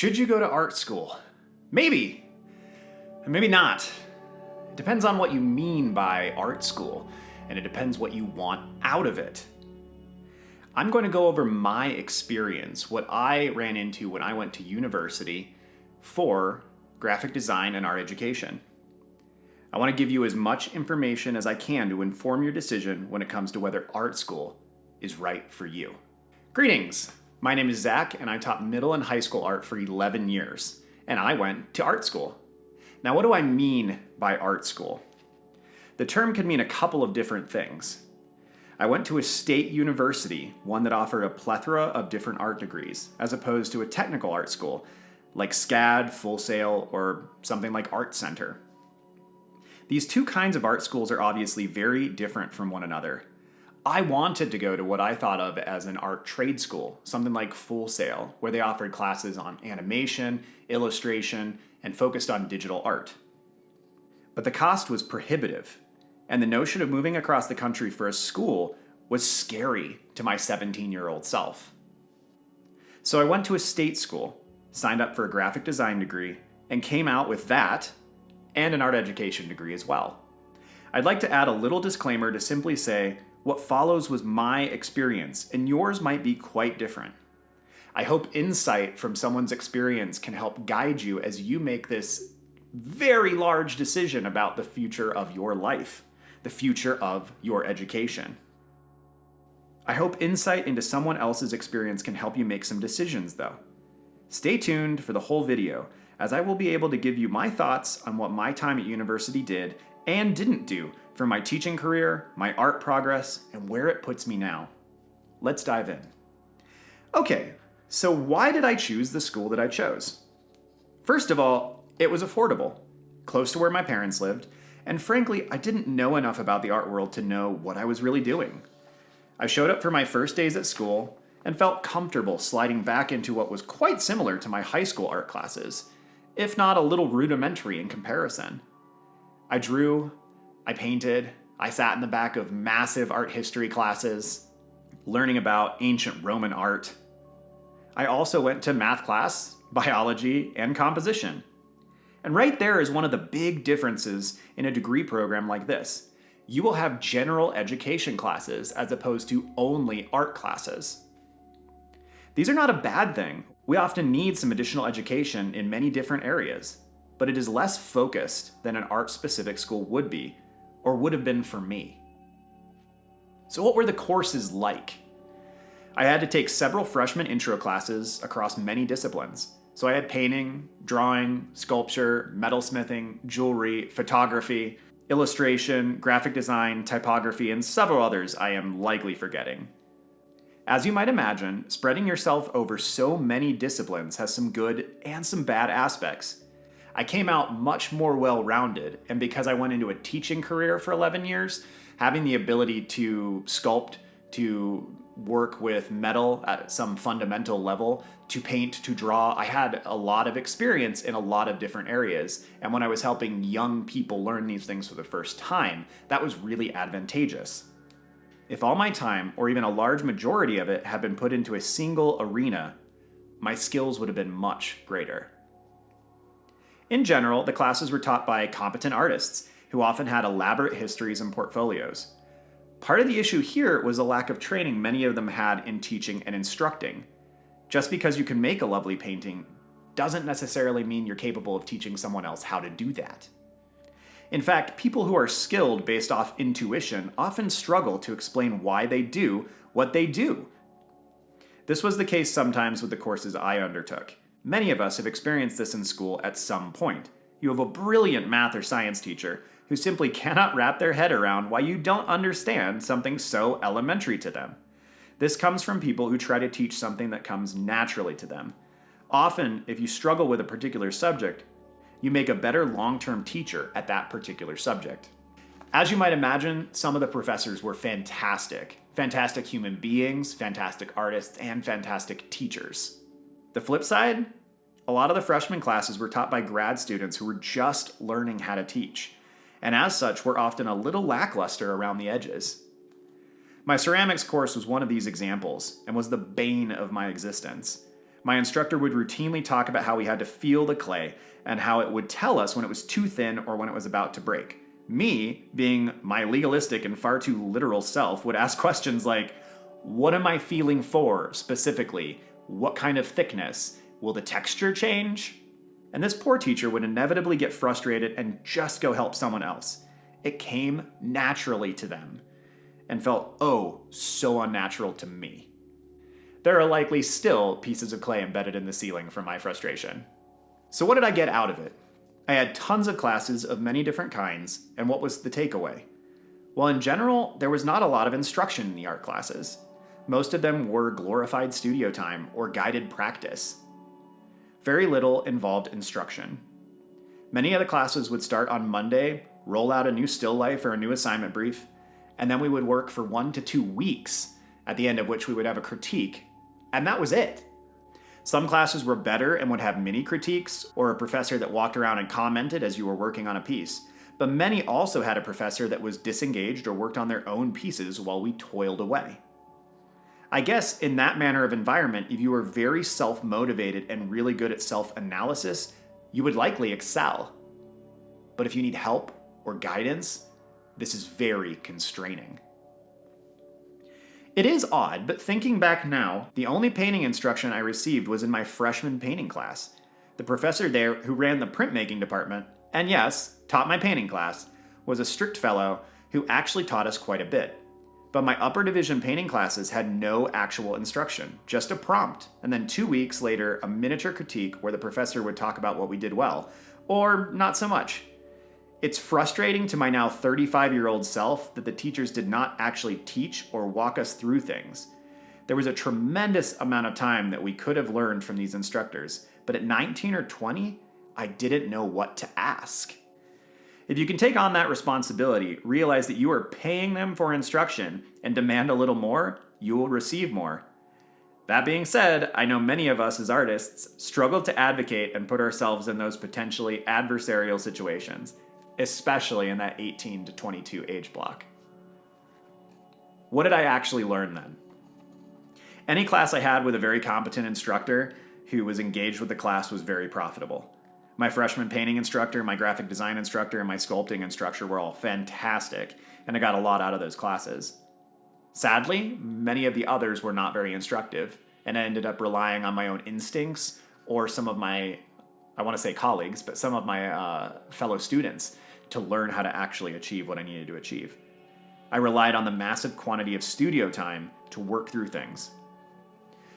Should you go to art school? Maybe. Maybe not. It depends on what you mean by art school, and it depends what you want out of it. I'm going to go over my experience, what I ran into when I went to university for graphic design and art education. I want to give you as much information as I can to inform your decision when it comes to whether art school is right for you. Greetings! My name is Zach, and I taught middle and high school art for 11 years, and I went to art school. Now, what do I mean by art school? The term can mean a couple of different things. I went to a state university, one that offered a plethora of different art degrees, as opposed to a technical art school, like SCAD, Full Sail, or something like Art Center. These two kinds of art schools are obviously very different from one another. I wanted to go to what I thought of as an art trade school, something like Full Sail, where they offered classes on animation, illustration, and focused on digital art. But the cost was prohibitive, and the notion of moving across the country for a school was scary to my 17-year-old self. So I went to a state school, signed up for a graphic design degree, and came out with that and an art education degree as well. I'd like to add a little disclaimer to simply say what follows was my experience, and yours might be quite different. I hope insight from someone's experience can help guide you as you make this very large decision about the future of your life, the future of your education. I hope insight into someone else's experience can help you make some decisions, though. Stay tuned for the whole video, as I will be able to give you my thoughts on what my time at university did and didn't do for my teaching career, my art progress, and where it puts me now. Let's dive in. Okay, so why did I choose the school that I chose? First of all, it was affordable, close to where my parents lived, and frankly, I didn't know enough about the art world to know what I was really doing. I showed up for my first days at school and felt comfortable sliding back into what was quite similar to my high school art classes, if not a little rudimentary in comparison. I drew, I painted, I sat in the back of massive art history classes, learning about ancient Roman art. I also went to math class, biology, and composition. And right there is one of the big differences in a degree program like this. You will have general education classes as opposed to only art classes. These are not a bad thing. We often need some additional education in many different areas, but it is less focused than an art-specific school would be, or would have been for me. So what were the courses like? I had to take several freshman intro classes across many disciplines. So I had painting, drawing, sculpture, metalsmithing, jewelry, photography, illustration, graphic design, typography, and several others I am likely forgetting. As you might imagine, spreading yourself over so many disciplines has some good and some bad aspects. I came out much more well-rounded, and because I went into a teaching career for 11 years, having the ability to sculpt, to work with metal at some fundamental level, to paint, to draw, I had a lot of experience in a lot of different areas. And when I was helping young people learn these things for the first time, that was really advantageous. If all my time, or even a large majority of it, had been put into a single arena, my skills would have been much greater. In general, the classes were taught by competent artists who often had elaborate histories and portfolios. Part of the issue here was a lack of training many of them had in teaching and instructing. Just because you can make a lovely painting doesn't necessarily mean you're capable of teaching someone else how to do that. In fact, people who are skilled based off intuition often struggle to explain why they do what they do. This was the case sometimes with the courses I undertook. Many of us have experienced this in school at some point. You have a brilliant math or science teacher who simply cannot wrap their head around why you don't understand something so elementary to them. This comes from people who try to teach something that comes naturally to them. Often, if you struggle with a particular subject, you make a better long-term teacher at that particular subject. As you might imagine, some of the professors were fantastic. Fantastic human beings, fantastic artists, and fantastic teachers. The flip side, a lot of the freshman classes were taught by grad students who were just learning how to teach, and as such were often a little lackluster around the edges. My ceramics course was one of these examples, and was the bane of my existence. My instructor would routinely talk about how we had to feel the clay and how it would tell us when it was too thin or when it was about to break. Me, being my legalistic and far too literal self, would ask questions like, what am I feeling for specifically? What kind of thickness? Will the texture change? And this poor teacher would inevitably get frustrated and just go help someone else. It came naturally to them and felt, oh, so unnatural to me. There are likely still pieces of clay embedded in the ceiling from my frustration. So what did I get out of it? I had tons of classes of many different kinds, and what was the takeaway? Well, in general, there was not a lot of instruction in the art classes. Most of them were glorified studio time or guided practice. Very little involved instruction. Many of the classes would start on Monday, roll out a new still life or a new assignment brief, and then we would work for 1 to 2 weeks, at the end of which we would have a critique, and that was it. Some classes were better and would have mini critiques or a professor that walked around and commented as you were working on a piece, but many also had a professor that was disengaged or worked on their own pieces while we toiled away. I guess in that manner of environment, if you were very self-motivated and really good at self-analysis, you would likely excel. But if you need help or guidance, this is very constraining. It is odd, but thinking back now, the only painting instruction I received was in my freshman painting class. The professor there, who ran the printmaking department, and yes, taught my painting class, was a strict fellow who actually taught us quite a bit. But my upper division painting classes had no actual instruction, just a prompt, and then 2 weeks later, a miniature critique where the professor would talk about what we did well, or not so much. It's frustrating to my now 35-year-old self that the teachers did not actually teach or walk us through things. There was a tremendous amount of time that we could have learned from these instructors, but at 19 or 20, I didn't know what to ask. If you can take on that responsibility, realize that you are paying them for instruction, and demand a little more, you will receive more. That being said, I know many of us as artists struggle to advocate and put ourselves in those potentially adversarial situations, especially in that 18 to 22 age block. What did I actually learn then? Any class I had with a very competent instructor who was engaged with the class was very profitable. My freshman painting instructor, my graphic design instructor, and my sculpting instructor were all fantastic, and I got a lot out of those classes. Sadly, many of the others were not very instructive, and I ended up relying on my own instincts or some of my, I want to say colleagues, but some of my fellow students to learn how to actually achieve what I needed to achieve. I relied on the massive quantity of studio time to work through things.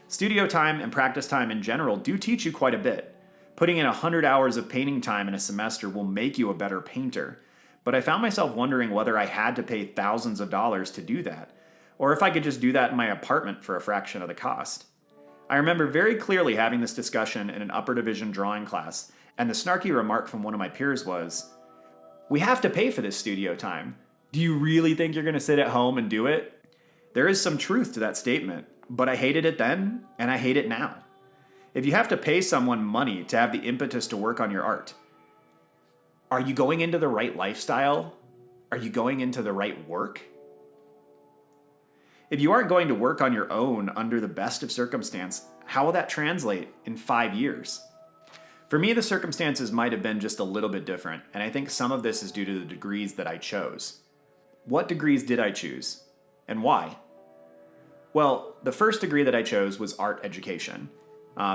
Studio time and practice time in general do teach you quite a bit. Putting in 100 hours of painting time in a semester will make you a better painter, but I found myself wondering whether I had to pay thousands of dollars to do that, or if I could just do that in my apartment for a fraction of the cost. I remember very clearly having this discussion in an upper division drawing class, and the snarky remark from one of my peers was, "We have to pay for this studio time. Do you really think you're going to sit at home and do it?" There is some truth to that statement, but I hated it then, and I hate it now. If you have to pay someone money to have the impetus to work on your art, are you going into the right lifestyle? Are you going into the right work? If you aren't going to work on your own under the best of circumstance, how will that translate in 5 years? For me, the circumstances might have been just a little bit different, and I think some of this is due to the degrees that I chose. What degrees did I choose, and why? Well, the first degree that I chose was art education.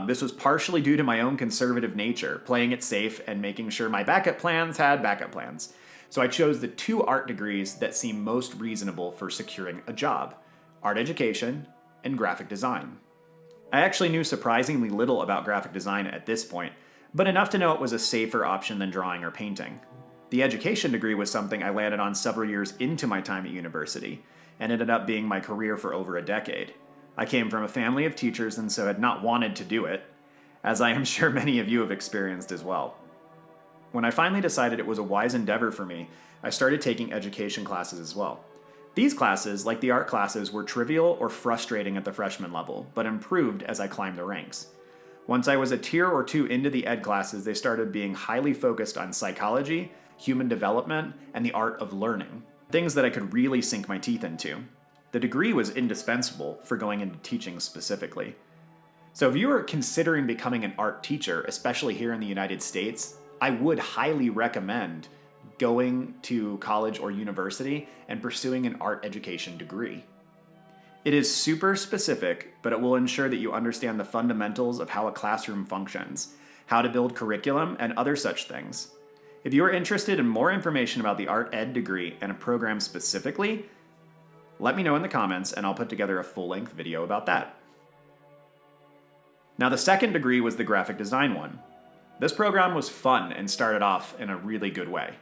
This was partially due to my own conservative nature, playing it safe and making sure my backup plans had backup plans. So I chose the 2 art degrees that seem most reasonable for securing a job: art education and graphic design. I actually knew surprisingly little about graphic design at this point, but enough to know it was a safer option than drawing or painting. The education degree was something I landed on several years into my time at university, and ended up being my career for over a decade. I came from a family of teachers and so had not wanted to do it, as I am sure many of you have experienced as well. When I finally decided it was a wise endeavor for me, I started taking education classes as well. These classes, like the art classes, were trivial or frustrating at the freshman level, but improved as I climbed the ranks. Once I was a tier or 2 into the ed classes, they started being highly focused on psychology, human development, and the art of learning, things that I could really sink my teeth into. The degree was indispensable for going into teaching specifically. So if you are considering becoming an art teacher, especially here in the United States, I would highly recommend going to college or university and pursuing an art education degree. It is super specific, but it will ensure that you understand the fundamentals of how a classroom functions, how to build curriculum, and other such things. If you are interested in more information about the art ed degree and a program specifically, let me know in the comments and I'll put together a full-length video about that. Now, the second degree was the graphic design one. This program was fun and started off in a really good way.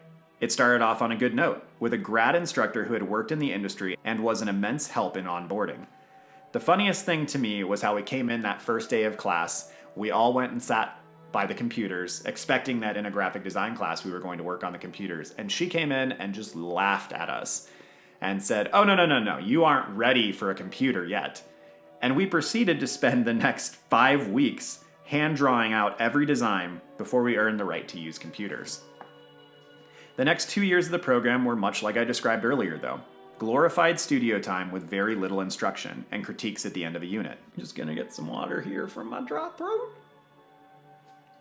It started off on a good note, with a grad instructor who had worked in the industry and was an immense help in onboarding. The funniest thing to me was how we came in that first day of class, we all went and sat by the computers, expecting that in a graphic design class we were going to work on the computers, and she came in and just laughed at us and said, "Oh, no, you aren't ready for a computer yet." And we proceeded to spend the next 5 weeks hand drawing out every design before we earned the right to use computers. The next 2 years of the program were much like I described earlier, though. Glorified studio time with very little instruction and critiques at the end of a unit. I'm just gonna get some water here from my dry throat.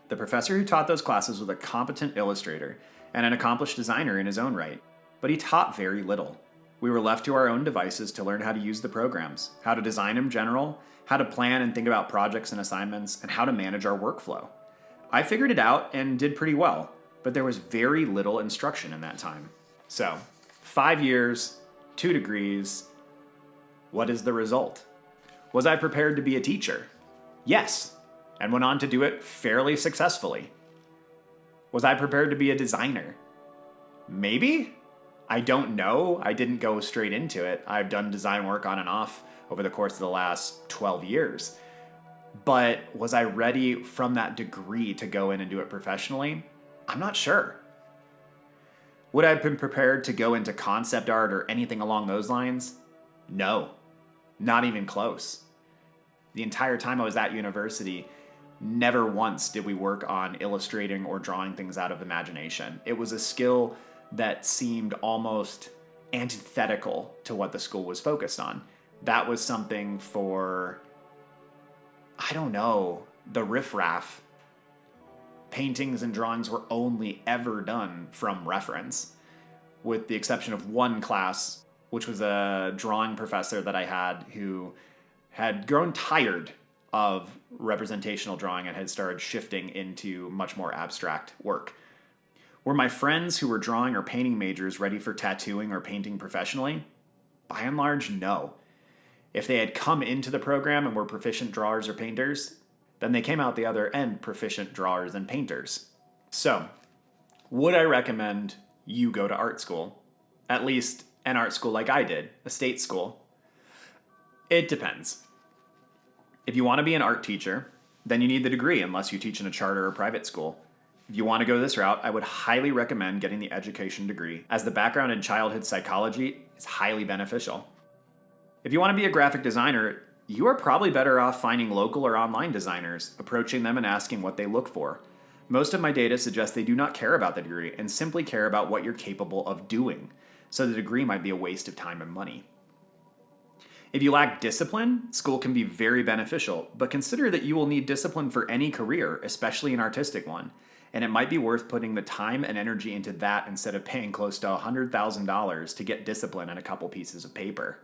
The professor who taught those classes was a competent illustrator and an accomplished designer in his own right, but he taught very little. We were left to our own devices to learn how to use the programs, how to design in general, how to plan and think about projects and assignments, and how to manage our workflow. I figured it out and did pretty well, but there was very little instruction in that time. So, 5 years, 2 degrees, what is the result? Was I prepared to be a teacher? Yes, and went on to do it fairly successfully. Was I prepared to be a designer? Maybe? I don't know. I didn't go straight into it. I've done design work on and off over the course of the last 12 years. But was I ready from that degree to go in and do it professionally? I'm not sure. Would I have been prepared to go into concept art or anything along those lines? No, not even close. The entire time I was at university, never once did we work on illustrating or drawing things out of imagination. It was a skill that seemed almost antithetical to what the school was focused on. That was something for, I don't know, the riffraff. Paintings and drawings were only ever done from reference, with the exception of one class, which was a drawing professor that I had who had grown tired of representational drawing and had started shifting into much more abstract work. Were my friends who were drawing or painting majors ready for tattooing or painting professionally? By and large, no. If they had come into the program and were proficient drawers or painters, then they came out the other end proficient drawers and painters. So, would I recommend you go to art school? At least an art school like I did, a state school? It depends. If you want to be an art teacher, then you need the degree unless you teach in a charter or private school. If you want to go this route, I would highly recommend getting the education degree, as the background in childhood psychology is highly beneficial. If you want to be a graphic designer, you are probably better off finding local or online designers, approaching them and asking what they look for. Most of my data suggests they do not care about the degree and simply care about what you're capable of doing, so the degree might be a waste of time and money. If you lack discipline, school can be very beneficial, but consider that you will need discipline for any career, especially an artistic one, and it might be worth putting the time and energy into that instead of paying close to $100,000 to get discipline and a couple pieces of paper.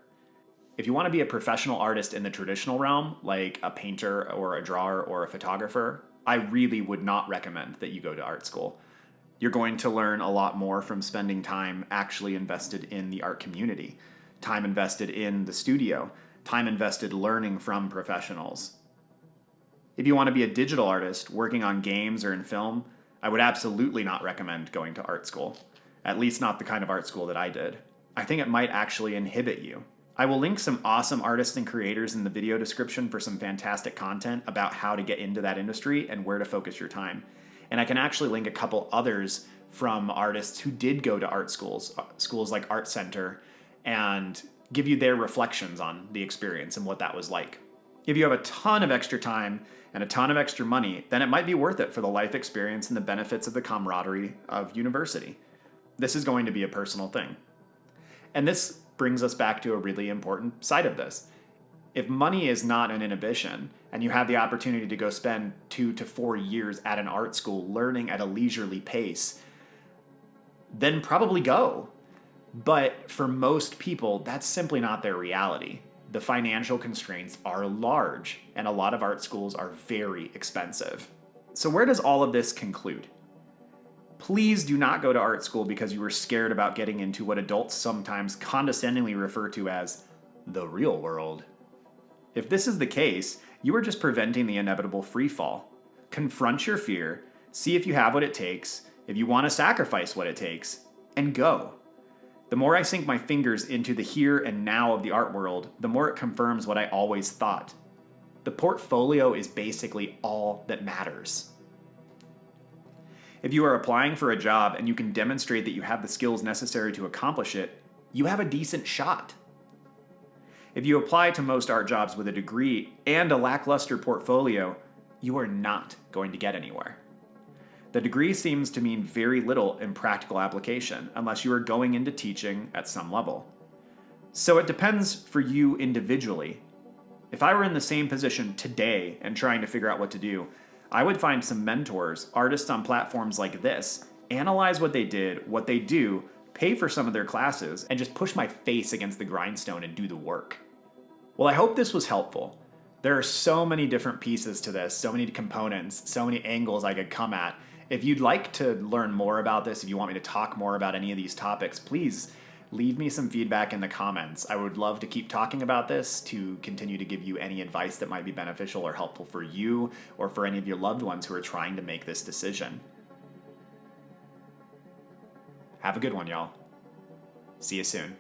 If you want to be a professional artist in the traditional realm, like a painter or a drawer or a photographer, I really would not recommend that you go to art school. You're going to learn a lot more from spending time actually invested in the art community, time invested in the studio, time invested learning from professionals. If you want to be a digital artist working on games or in film, I would absolutely not recommend going to art school, at least not the kind of art school that I did. I think it might actually inhibit you. I will link some awesome artists and creators in the video description for some fantastic content about how to get into that industry and where to focus your time. And I can actually link a couple others from artists who did go to art schools, schools like Art Center, and give you their reflections on the experience and what that was like. If you have a ton of extra time and a ton of extra money, then it might be worth it for the life experience and the benefits of the camaraderie of university. This is going to be a personal thing. And this brings us back to a really important side of this. If money is not an inhibition, and you have the opportunity to go spend 2 to 4 years at an art school learning at a leisurely pace, then probably go. But for most people, that's simply not their reality. The financial constraints are large, and a lot of art schools are very expensive. So where does all of this conclude? Please do not go to art school because you were scared about getting into what adults sometimes condescendingly refer to as the real world. If this is the case, you are just preventing the inevitable free fall. Confront your fear, see if you have what it takes, if you want to sacrifice what it takes, and go. The more I sink my fingers into the here and now of the art world, the more it confirms what I always thought. The portfolio is basically all that matters. If you are applying for a job and you can demonstrate that you have the skills necessary to accomplish it, you have a decent shot. If you apply to most art jobs with a degree and a lackluster portfolio, you are not going to get anywhere. The degree seems to mean very little in practical application unless you are going into teaching at some level. So it depends for you individually. If I were in the same position today and trying to figure out what to do, I would find some mentors, artists on platforms like this, analyze what they did, what they do, pay for some of their classes, and just push my face against the grindstone and do the work. Well, I hope this was helpful. There are so many different pieces to this, so many components, so many angles I could come at. If you'd like to learn more about this, if you want me to talk more about any of these topics, please leave me some feedback in the comments. I would love to keep talking about this, to continue to give you any advice that might be beneficial or helpful for you or for any of your loved ones who are trying to make this decision. Have a good one, y'all. See you soon.